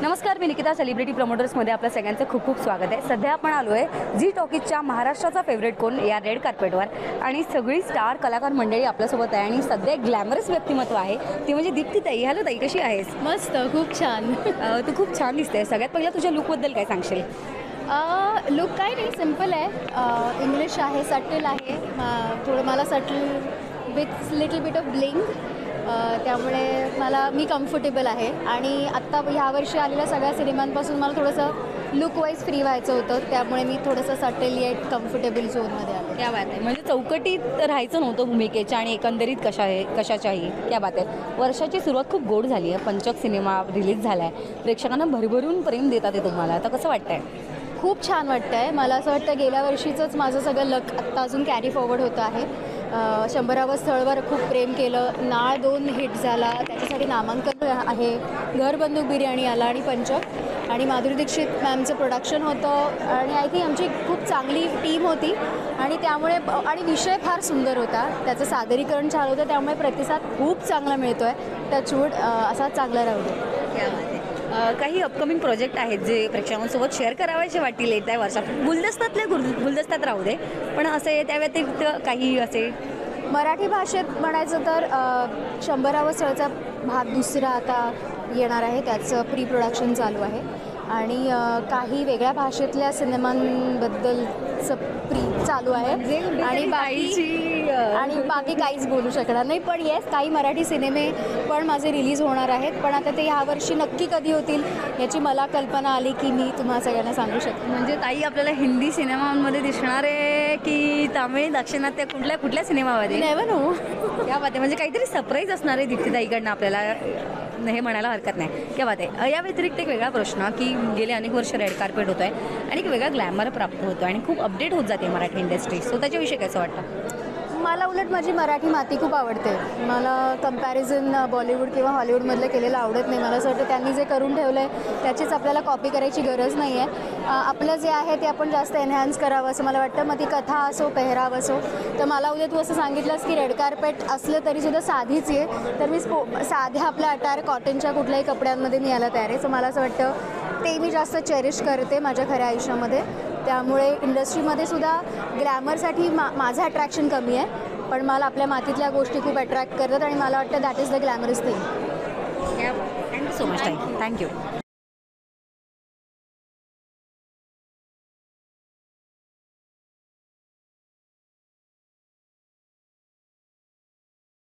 नमस्कार, मी निकिता. सेलिब्रिटी प्रमोटर्समध्ये आपल्या सगळ्यांचं खूप खूप स्वागत आहे. सध्या आपण आलो आहे झी टॉकीजच्या महाराष्ट्राचा फेवरेट कोण या रेड कार्पेटवर आणि सगळी स्टार कलाकार मंडळी आपल्यासोबत आहे आणि सध्या एक ग्लॅमरस व्यक्तिमत्व आहे ती म्हणजे दीप्ती ताई. हॅलो ताई, कशी आहेस? मस्त, खूप छान. तू खूप छान दिसते. सगळ्यात पहिला तुझ्या लुकबद्दल काय सांगशील? लुक काय नाही, सिम्पल आहे. इंग्लिश आहे, सटल आहे. थोडं मला subtle with little bit of bling, त्यामुळे मी कम्फर्टेबल आहे. आणि आत्ता ह्या वर्षी आलेल्या सगळ्या सिनेमांपासून मला थोडंसं लुक वाईज फ्री व्हायचं होतं, त्यामुळे मी थोडंसं सटल येट कम्फर्टेबल झोनमध्ये आले. क्या बात आहे. म्हणजे चौकटीत राहायचं नव्हतं भूमिकेच्या आणि एकंदरीत कशाच्याही. क्या बात आहे. वर्षाची सुरुवात खूप गोड झाली आहे. पंचक सिनेमा रिलीज झाला आहे. प्रेक्षकांना भरभरून प्रेम देतात ते तुम्हाला. आता कसं वाटतंय? खूप छान वाटतं आहे. मला असं वाटतं गेल्या वर्षीचंच माझं सगळं लक आत्ता अजून कॅरी फॉरवर्ड होतं आहे. 100वर स्थळवर खूप प्रेम केलं. नाळ 2 हिट झाला, त्याच्यासाठी नामांकन आहे. घर बंदूक बिर्याणी आला आणि पंचक आणि माधुरी दीक्षित मॅमचं प्रोडक्शन होतं आणि आय थिंक आमची खूप चांगली टीम होती आणि त्यामुळे आणि विषय फार सुंदर होता. त्याचं सादरीकरण छान होतं, त्यामुळे प्रतिसाद खूप चांगला मिळतो आहे. टचवूड असाच चांगला राहू दे. काही अपकमिंग प्रोजेक्ट आहेत जे प्रेक्षकांसोबत शेअर करावायचे वाटतील येत्या वर्षात? गुलदस्त्यातले गुलदस्त्यात राहू दे, पण असे त्या व्यतिरिक्त काही असे मराठी भाषेत म्हणायचं तर 100वा स्थळचा भाग 2 आता येणार आहे. त्याचं प्री प्रोडक्शन चालू आहे आणि काही वेगळ्या भाषेतल्या सिनेमांबद्दलचं प्री चालू आहे आणि बाकी काहीच बोलू शकणार नाही. पण येस, काही मराठी सिनेमे पण माझे रिलीज होणार आहेत, पण आता ते ह्यावर्षी नक्की कधी होतील याची मला कल्पना आली की मी तुम्हाला सगळ्यांना सांगू शकते. म्हणजे ताई आपल्याला हिंदी सिनेमांमध्ये दिसणार आहे की तामिळ, दाक्षिणात्य, कुठल्या सिनेमामध्ये? Never know. क्या बात आहे. म्हणजे काहीतरी सरप्राईज असणार आहे दीप्ती ताईकडनं आपल्याला, हे म्हणायला हरकत नाही. क्या बात आहे. या व्यतिरिक्त एक वेगळा प्रश्न की गेले अनेक वर्ष रेड कार्पेट होत आहे आणि एक वेगळा ग्लॅमर प्राप्त होतो आणि खूप अपडेट होत जाते मराठी इंडस्ट्री. सो त्याच्याविषयी कसं वाटतं? मला उलट माझी मराठी माती खूप आवडते. मला कंपॅरिझन बॉलिवूड किंवा हॉलिवूडमधलं केलेलं आवडत नाही. मला असं वाटतं त्यांनी जे करून ठेवलं आहे त्याचीच आपल्याला कॉपी करायची गरज नाही आहे. आपलं जे आहे ते आपण जास्त एनहॅन्स करावं असं मला वाटतं. मग ती कथा असो, पेहराव असो. तर मला उद्या तू असं सांगितलंस की रेड कार्पेट असलं तरीसुद्धा साधीच आहे, तर मी साध्या आपल्या अटायर कॉटनच्या कुठल्याही कपड्यांमध्ये मी यायला तयार आहे. सो मला असं वाटतं ते मी जास्त चेरिश करते माझ्या खऱ्या आयुष्यामध्ये. त्यामुळे इंडस्ट्रीमध्ये सुद्धा ग्लॅमरसाठी माझं अट्रॅक्शन कमी आहे, पण मला आपल्या मातीतल्या गोष्टी खूप अट्रॅक्ट करतात आणि मला वाटतं that is the glamorous thing. Thank you so much. Thank you.